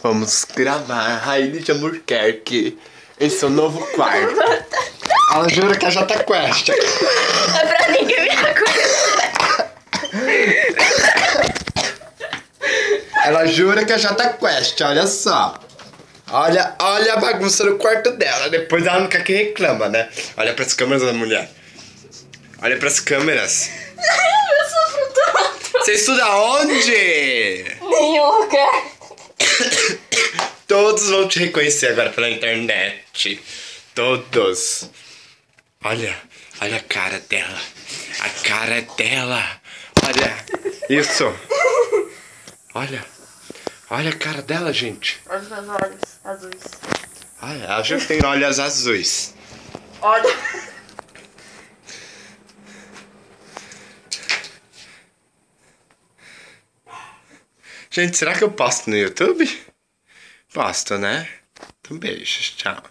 Vamos gravar Raíli de Albuquerque em seu novo quarto. Ela jura que é Jota Quest. É pra ninguém me acordar. Ela jura que é Jota Quest, olha só. Olha a bagunça no quarto dela. Depois ela não quer que reclama, né? Olha pras câmeras da mulher. Olha pras câmeras. Eu sofro tanto. Você estuda onde? Nenhum lugar. Todos vão te reconhecer agora pela internet. Todos. Olha a cara dela. A cara dela. Olha isso. Olha a cara dela, gente. Olha os meus olhos azuis. Olha, ela já tem olhos azuis. Olha. Gente, será que eu posto no YouTube? Posto, né? Então beijos, tchau.